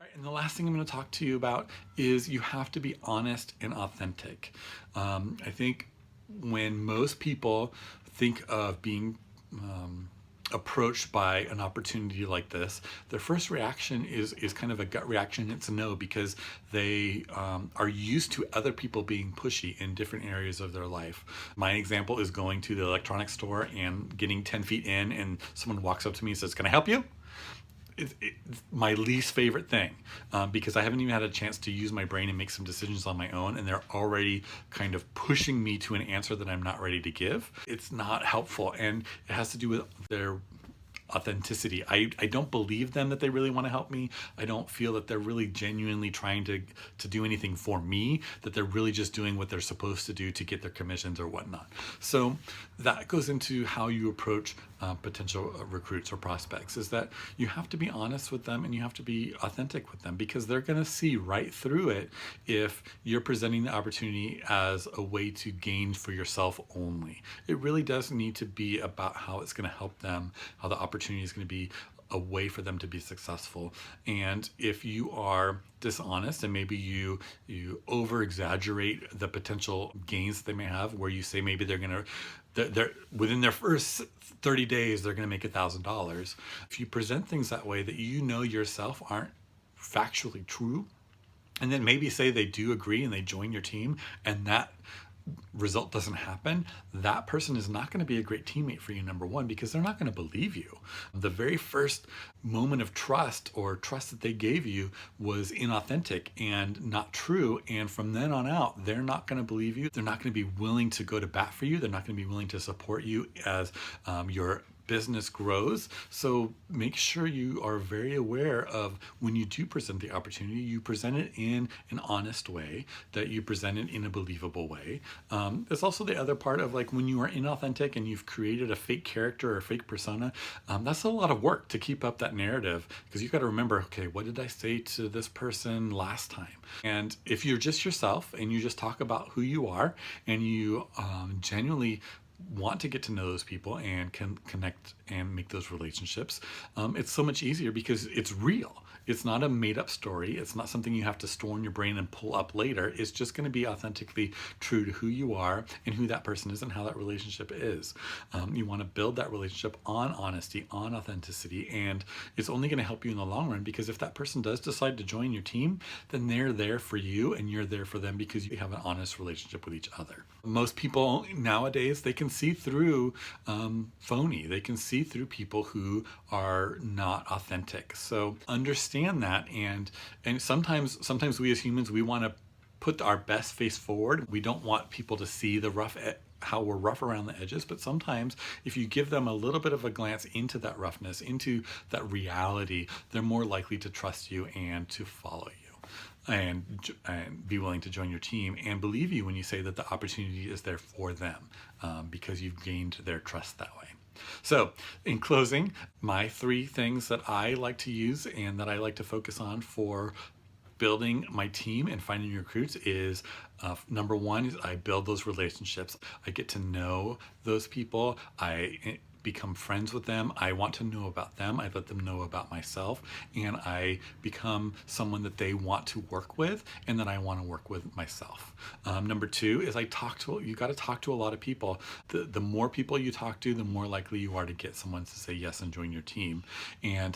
All right, and the last thing I'm going to talk to you about is you have to be honest and authentic. I think when most people think of being approached by an opportunity like this, their first reaction is kind of a gut reaction. It's no, because they are used to other people being pushy in different areas of their life. My example is going to the electronics store and getting 10 feet in and someone walks up to me and says, "Can I help you?" It's my least favorite thing, because I haven't even had a chance to use my brain and make some decisions on my own, and they're already kind of pushing me to an answer that I'm not ready to give. It's not helpful, and it has to do with their authenticity. I don't believe them that they really want to help me. I don't feel that they're really genuinely trying to do anything for me, that they're really just doing what they're supposed to do to get their commissions or whatnot. So that goes into how you approach potential recruits or prospects, is that you have to be honest with them and you have to be authentic with them, because they're going to see right through it if you're presenting the opportunity as a way to gain for yourself only. It really does need to be about how it's going to help them, how the opportunity is going to be a way for them to be successful. And if you are dishonest and maybe you over exaggerate the potential gains that they may have, where you say maybe they're within their first 30 days they're going to make $1,000. If you present things that way that you know yourself aren't factually true, and then maybe say they do agree and they join your team and that result doesn't happen, that person is not going to be a great teammate for you, number one, because they're not going to believe you. The very first moment of trust or trust that they gave you was inauthentic and not true, and from then on out they're not going to believe you. They're not going to be willing to go to bat for you. They're not going to be willing to support you as your business grows. So make sure you are very aware of, when you do present the opportunity, you present it in an honest way, that you present it in a believable way. There's also the other part of, like, when you are inauthentic and you've created a fake character or a fake persona, that's a lot of work to keep up that narrative, because you've got to remember, okay, what did I say to this person last time? And if you're just yourself and you just talk about who you are and you genuinely want to get to know those people and can connect and make those relationships, it's so much easier because it's real. It's not a made-up story. It's not something you have to store in your brain and pull up later. It's just going to be authentically true to who you are and who that person is and how that relationship is. You want to build that relationship on honesty, on authenticity, and it's only going to help you in the long run, because if that person does decide to join your team, then they're there for you and you're there for them because you have an honest relationship with each other. Most people nowadays, they can see through phony. They can see through people who are not authentic. So understand that, and sometimes we as humans, we want to put our best face forward. We don't want people to see the how we're rough around the edges, but sometimes if you give them a little bit of a glance into that roughness, into that reality, they're more likely to trust you and to follow you, and be willing to join your team and believe you when you say that the opportunity is there for them, because you've gained their trust that way. So in closing, my 3 things that I like to use and that I like to focus on for building my team and finding recruits is, number 1 is I build those relationships. I get to know those people. I become friends with them. I want to know about them. I let them know about myself, and I become someone that they want to work with and that I want to work with myself. Number 2 is you got to talk to a lot of people. The more people you talk to, the more likely you are to get someone to say yes and join your team. And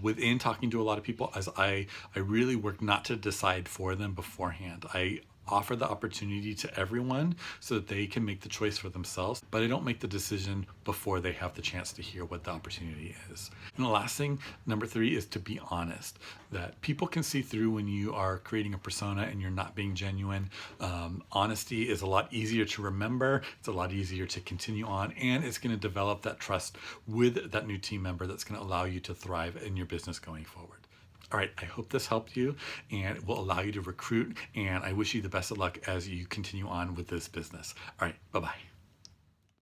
within talking to a lot of people, as I really work not to decide for them beforehand. I offer the opportunity to everyone so that they can make the choice for themselves, but I don't make the decision before they have the chance to hear what the opportunity is. And the last thing, number 3, is to be honest, that people can see through when you are creating a persona and you're not being genuine. Honesty is a lot easier to remember. It's a lot easier to continue on, and it's going to develop that trust with that new team member that's going to allow you to thrive in your business going forward. All right, I hope this helped you and it will allow you to recruit, and I wish you the best of luck as you continue on with this business. All right, bye-bye.